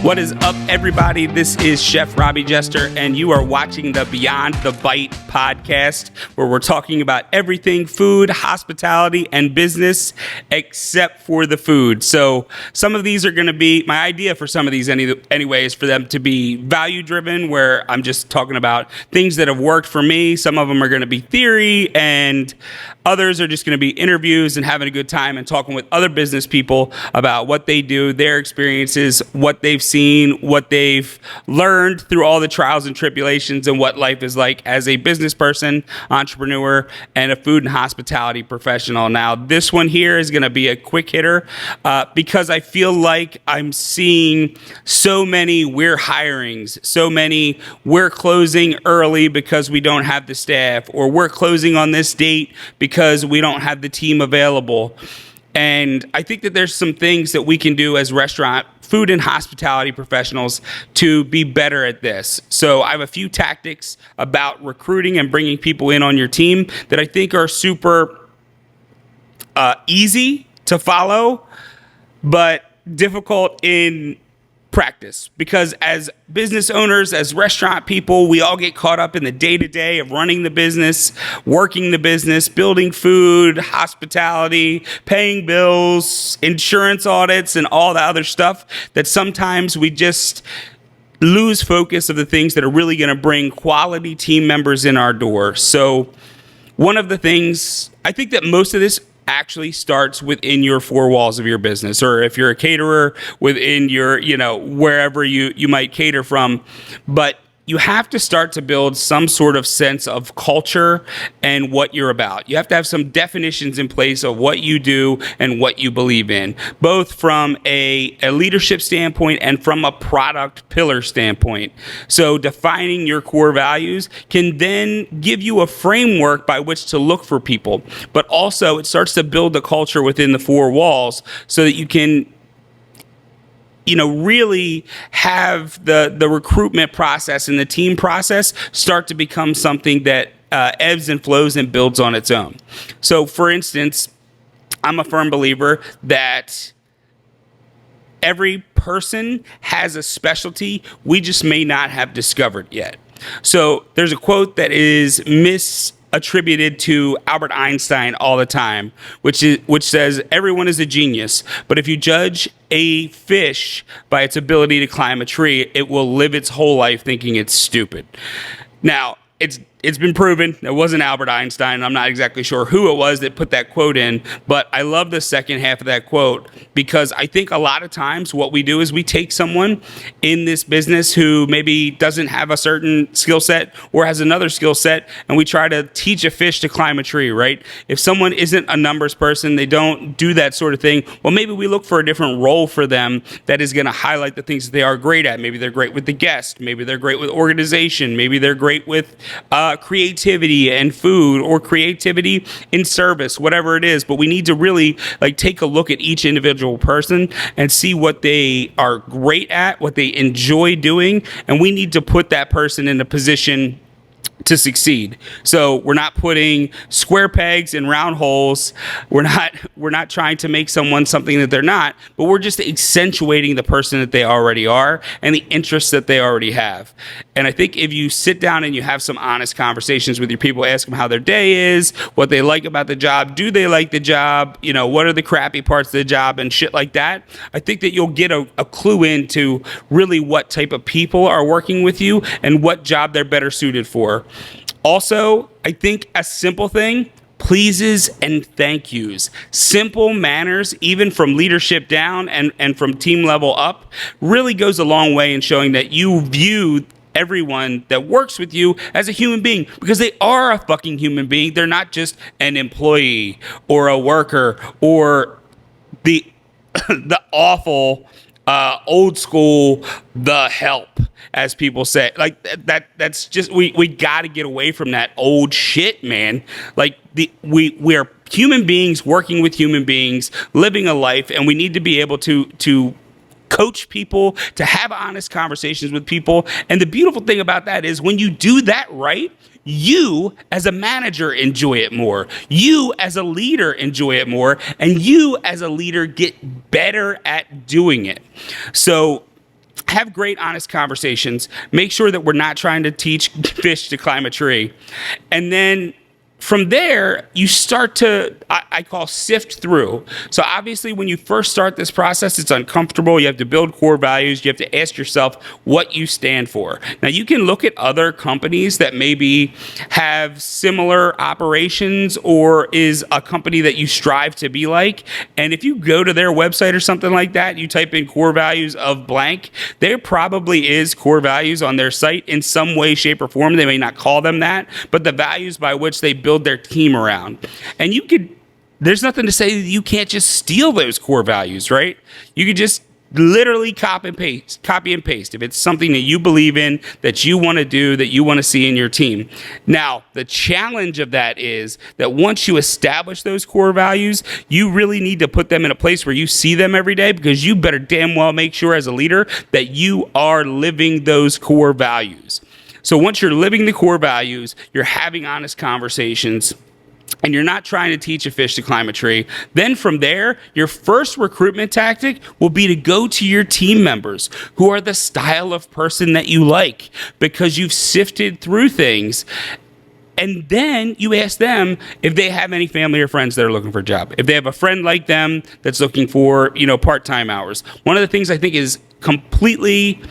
What is up, everybody? This is Chef Robbie Jester, and you are watching the Beyond the Bite podcast, where we're talking about everything food, hospitality, and business, except for the food. So some of these are going to be, my idea for some of these anyway, is for them to be value-driven, where I'm just talking about things that have worked for me. Some of them are going to be theory, and others are just going to be interviews and having a good time and talking with other business people about what they do, their experiences, what they've seen, what they've learned through all the trials and tribulations, and what life is like as a business person, entrepreneur, and a food and hospitality professional. Now, this one here is going to be a quick hitter because I feel like I'm seeing so many we're hirings, so many we're closing early because we don't have the staff, or we're closing on this date because we don't have the team available. And I think that there's some things that we can do as restaurant, food, and hospitality professionals to be better at this. So I have a few tactics about recruiting and bringing people in on your team that I think are super easy to follow, but difficult in practice, because as business owners, as restaurant people, we all get caught up in the day-to-day of running the business, working the business, building food, hospitality, paying bills, insurance audits, and all the other stuff that sometimes we just lose focus of the things that are really going to bring quality team members in our door. So one of the things, I think that most of this actually starts within your four walls of your business, or if you're a caterer, within your, wherever you might cater from. But you have to start to build some sort of sense of culture and what you're about. You have to have some definitions in place of what you do and what you believe in, both from a leadership standpoint and from a product pillar standpoint. So defining your core values can then give you a framework by which to look for people, but also it starts to build the culture within the four walls so that you can really have the recruitment process and the team process start to become something that ebbs and flows and builds on its own. So, for instance, I'm a firm believer that every person has a specialty we just may not have discovered yet. So there's a quote that is attributed to Albert Einstein all the time, which says, everyone is a genius, but if you judge a fish by its ability to climb a tree, it will live its whole life thinking it's stupid. Now, it's been proven it wasn't Albert Einstein. I'm not exactly sure who it was that put that quote in, but I love the second half of that quote, because I think a lot of times what we do is we take someone in this business who maybe doesn't have a certain skill set or has another skill set, and we try to teach a fish to climb a tree, right? If someone isn't a numbers person, they don't do that sort of thing, well, maybe we look for a different role for them that is going to highlight the things that they are great at. Maybe they're great with the guest. Maybe they're great with organization. Maybe they're great with creativity and food, or creativity in service, whatever it is. But we need to really take a look at each individual person and see what they are great at, what they enjoy doing, and we need to put that person in a position to succeed. So we're not putting square pegs in round holes. We're not trying to make someone something that they're not, but we're just accentuating the person that they already are and the interests that they already have. And I think if you sit down and you have some honest conversations with your people, ask them how their day is, what they like about the job, do they like the job, what are the crappy parts of the job and shit like that, I think that you'll get a clue into really what type of people are working with you and what job they're better suited for. Also, I think a simple thing, pleases and thank yous. Simple manners, even from leadership down and from team level up, really goes a long way in showing that you view everyone that works with you as a human being, because they are a fucking human being. They're not just an employee or a worker or the awful old school, the help, as people say. That's just, we got to get away from that old shit, man. We're human beings working with human beings, living a life, and we need to be able to coach people, to have honest conversations with people. And the beautiful thing about that is when you do that right, you as a manager enjoy it more. You as a leader enjoy it more. And you as a leader get better at doing it. So have great, honest conversations. Make sure that we're not trying to teach fish to climb a tree. And then from there, you start to, I call sift through. So obviously, when you first start this process, it's uncomfortable. You have to build core values. You have to ask yourself what you stand for. Now, you can look at other companies that maybe have similar operations or is a company that you strive to be like. And if you go to their website or something like that, you type in core values of blank, there probably is core values on their site in some way, shape, or form. They may not call them that, but the values by which they build their team around. And there's nothing to say that you can't just steal those core values, right? You could just literally copy and paste if it's something that you believe in, that you want to do, that you want to see in your team. Now, the challenge of that is that once you establish those core values, you really need to put them in a place where you see them every day, because you better damn well make sure as a leader that you are living those core values. So once you're living the core values, you're having honest conversations, and you're not trying to teach a fish to climb a tree, then from there, your first recruitment tactic will be to go to your team members who are the style of person that you like, because you've sifted through things. And then you ask them if they have any family or friends that are looking for a job. If they have a friend like them that's looking for, part-time hours. One of the things I think is completely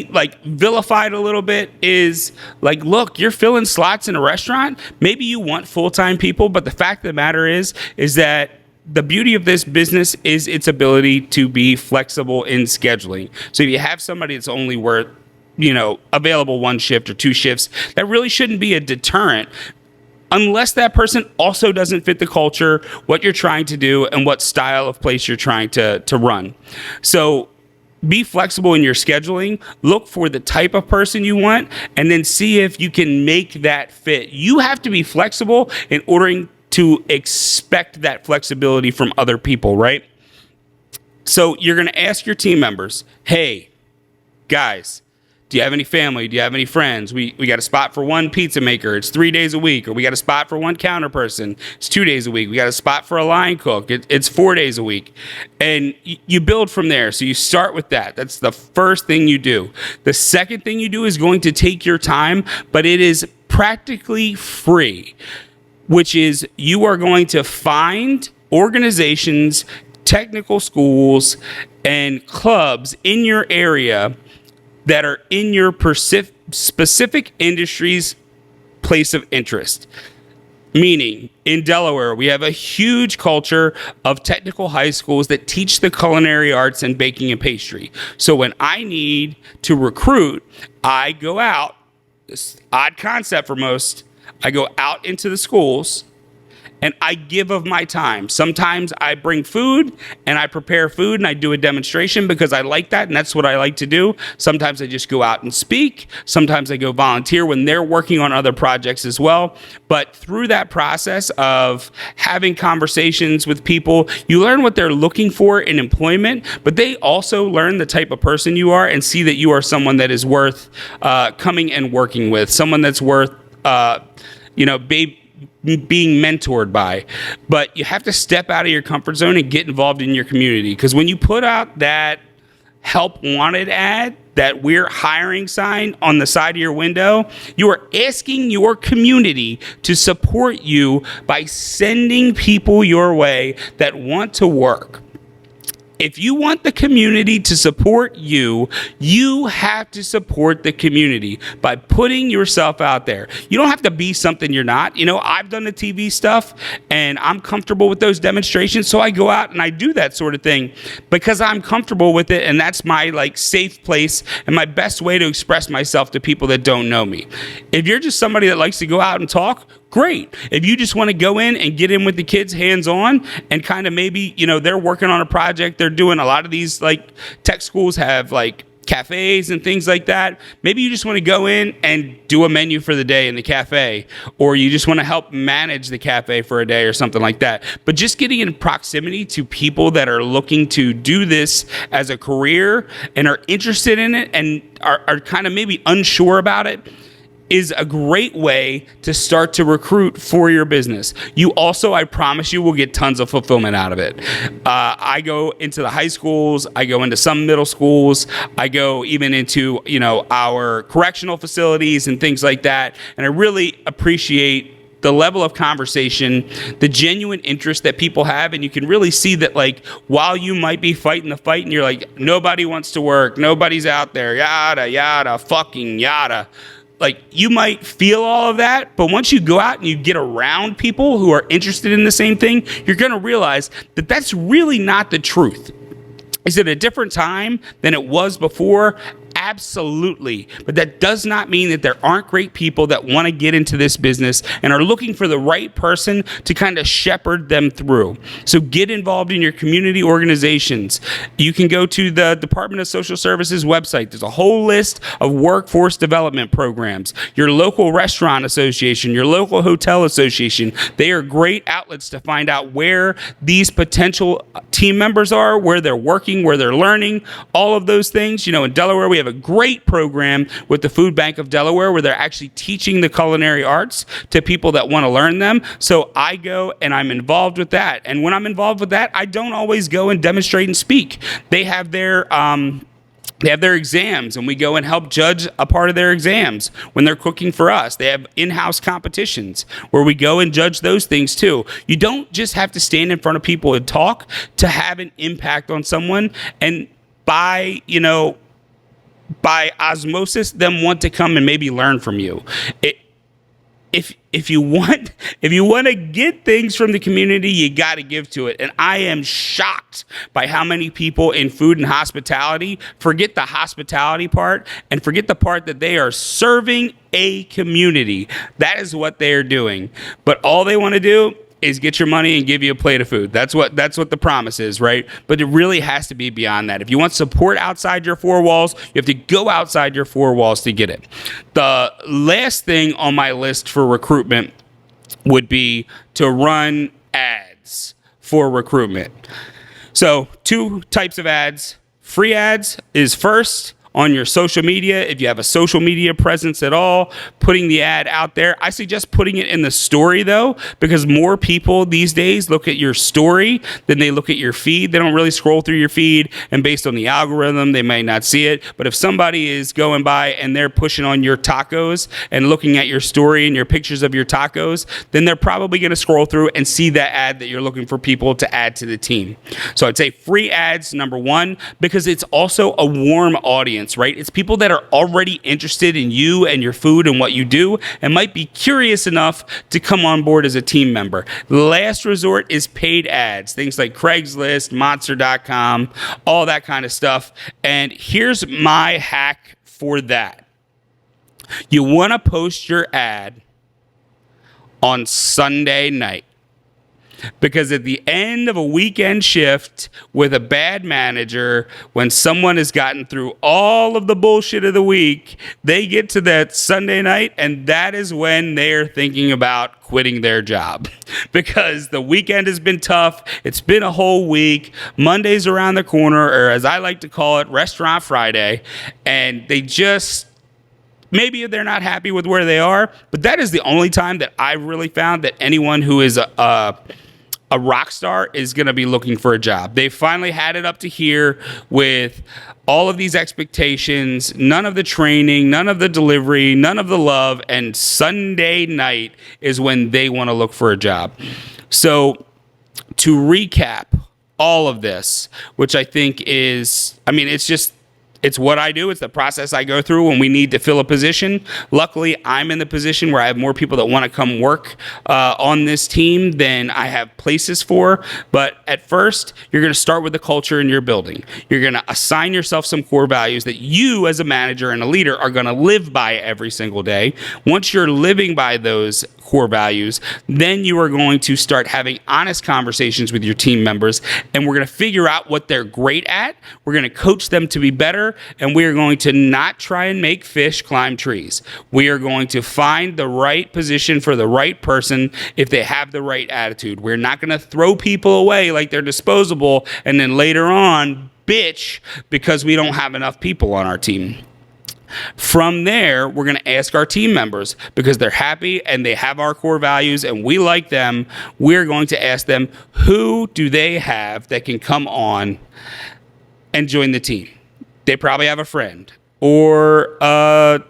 like vilified a little bit is like, look, you're filling slots in a restaurant. Maybe you want full-time people, but the fact of the matter is that the beauty of this business is its ability to be flexible in scheduling. So if you have somebody that's only available one shift or two shifts, that really shouldn't be a deterrent, unless that person also doesn't fit the culture, what you're trying to do, and what style of place you're trying to run. So be flexible in your scheduling, look for the type of person you want, and then see if you can make that fit. You have to be flexible in order to expect that flexibility from other people, right? So you're going to ask your team members, hey, guys, do you have any family? Do you have any friends? We got a spot for one pizza maker. It's 3 days a week. Or we got a spot for one counter person. It's 2 days a week. We got a spot for a line cook. It's 4 days a week. And you build from there. So you start with that. That's the first thing you do. The second thing you do is going to take your time, but it is practically free, which is you are going to find organizations, technical schools, and clubs in your area that are in your specific industry's place of interest. Meaning, in Delaware, we have a huge culture of technical high schools that teach the culinary arts and baking and pastry. So when I need to recruit, I go out, this odd concept for most, I go out into the schools and I give of my time. Sometimes I bring food and I prepare food and I do a demonstration because I like that and that's what I like to do. Sometimes I just go out and speak. Sometimes I go volunteer when they're working on other projects as well. But through that process of having conversations with people, you learn what they're looking for in employment, but they also learn the type of person you are and see that you are someone that is worth coming and working with, someone that's worth being mentored by. But you have to step out of your comfort zone and get involved in your community, because when you put out that help wanted ad, that we're hiring sign on the side of your window, you are asking your community to support you by sending people your way that want to work. If you want the community to support you, you have to support the community by putting yourself out there. You don't have to be something you're not. I've done the TV stuff and I'm comfortable with those demonstrations. So I go out and I do that sort of thing because I'm comfortable with it. And that's my safe place and my best way to express myself to people that don't know me. If you're just somebody that likes to go out and talk, great. If you just want to go in and get in with the kids hands-on and kind of maybe, they're working on a project, they're doing a lot of these tech schools have cafes and things like that. Maybe you just want to go in and do a menu for the day in the cafe, or you just want to help manage the cafe for a day or something like that. But just getting in proximity to people that are looking to do this as a career and are interested in it and are kind of maybe unsure about it, is a great way to start to recruit for your business. You also, I promise you, will get tons of fulfillment out of it. I go into the high schools, I go into some middle schools, I go even into, our correctional facilities and things like that. And I really appreciate the level of conversation, the genuine interest that people have. And you can really see that, like, while you might be fighting the fight and you're like, nobody wants to work, nobody's out there, yada, yada, fucking yada. Like, you might feel all of that, but once you go out and you get around people who are interested in the same thing, you're going to realize that that's really not the truth. Is it a different time than it was before? Absolutely. But that does not mean that there aren't great people that want to get into this business and are looking for the right person to kind of shepherd them through. So get involved in your community organizations. You can go to the Department of Social Services website. There's a whole list of workforce development programs. Your local restaurant association, your local hotel association, they are great outlets to find out where these potential team members are, where they're working, where they're learning, all of those things. In Delaware, we have a great program with the Food Bank of Delaware where they're actually teaching the culinary arts to people that want to learn them. So I go and I'm involved with that. And when I'm involved with that, I don't always go and demonstrate and speak. They have their exams, and we go and help judge a part of their exams when they're cooking for us. They have in-house competitions where we go and judge those things too. You don't just have to stand in front of people and talk to have an impact on someone, and by osmosis, them want to come and maybe learn from you. If you want to get things from the community, you got to give to it. And I am shocked by how many people in food and hospitality forget the hospitality part and forget the part that they are serving a community. That is what they are doing. But all they want to do is get your money and give you a plate of food. That's what the promise is, right? But it really has to be beyond that. If you want support outside your four walls, you have to go outside your four walls to get it. The last thing on my list for recruitment would be to run ads for recruitment. So 2 types of ads. Free ads is first on your social media. If you have a social media presence at all, putting the ad out there. I suggest putting it in the story though, because more people these days look at your story than they look at your feed. They don't really scroll through your feed, and based on the algorithm, they might not see it. But if somebody is going by and they're pushing on your tacos and looking at your story and your pictures of your tacos, then they're probably going to scroll through and see that ad that you're looking for people to add to the team. So I'd say free ads, number 1, because it's also a warm audience. Right? It's people that are already interested in you and your food and what you do and might be curious enough to come on board as a team member. Last resort is paid ads, things like Craigslist, Monster.com, all that kind of stuff. And here's my hack for that. You want to post your ad on Sunday night. Because at the end of a weekend shift with a bad manager, when someone has gotten through all of the bullshit of the week, they get to that Sunday night, and that is when they're thinking about quitting their job. Because the weekend has been tough. It's been a whole week. Monday's around the corner, or as I like to call it, Restaurant Friday. And they just... maybe they're not happy with where they are, but that is the only time that I've really found that anyone who is a rock star is going to be looking for a job. They finally had it up to here with all of these expectations, none of the training, none of the delivery, none of the love, and Sunday night is when they want to look for a job. So to recap all of this, which I think is, it's what I do. It's the process I go through when we need to fill a position. Luckily, I'm in the position where I have more people that want to come work on this team than I have places for. But at first, you're going to start with the culture in your building. You're going to assign yourself some core values that you as a manager and a leader are going to live by every single day. Once you're living by those core values, then you are going to start having honest conversations with your team members, and we're going to figure out what they're great at. We're going to coach them to be better, and we are going to not try and make fish climb trees. We are going to find the right position for the right person if they have the right attitude. We're not going to throw people away like they're disposable and then later on bitch because we don't have enough people on our team. From there, we're going to ask our team members, because they're happy and they have our core values and we like them. We're going to ask them, who do they have that can come on and join the team? They probably have a friend or a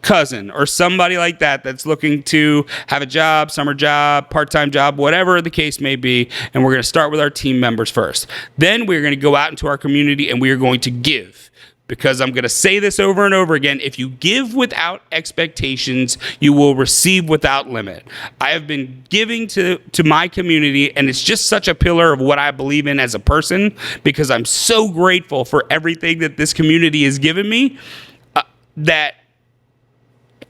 cousin or somebody like that that's looking to have a job, summer job, part-time job, whatever the case may be. And we're going to start with our team members first. Then we're going to go out into our community and we are going to give. Because I'm going to say this over and over again, if you give without expectations, you will receive without limit. I have been giving to my community, and it's just such a pillar of what I believe in as a person, because I'm so grateful for everything that this community has given me, that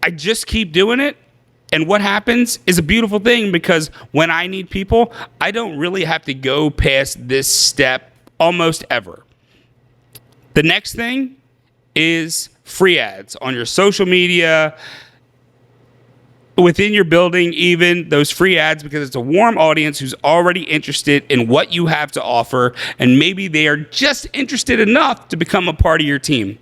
I just keep doing it. And what happens is a beautiful thing, because when I need people, I don't really have to go past this step almost ever. The next thing is free ads on your social media, within your building, even those free ads, because it's a warm audience who's already interested in what you have to offer, and maybe they are just interested enough to become a part of your team.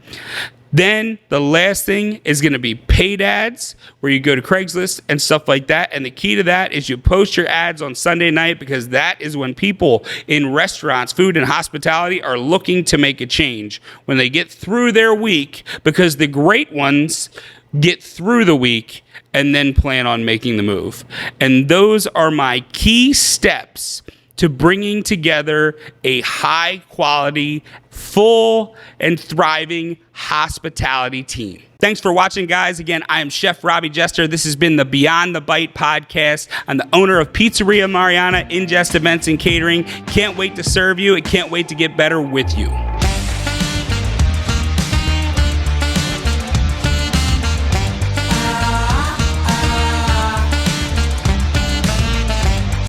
Then the last thing is going to be paid ads, where you go to Craigslist and stuff like that. And the key to that is you post your ads on Sunday night, because that is when people in restaurants, food and hospitality are looking to make a change when they get through their week, because the great ones get through the week and then plan on making the move. And those are my key steps to bringing together a high quality, full and thriving hospitality team. Thanks for watching, guys. Again, I am Chef Robbie Jester. This has been the Beyond the Bite podcast. I'm the owner of Pizzeria Mariana, Ingest Events and Catering. Can't wait to serve you. I can't wait to get better with you.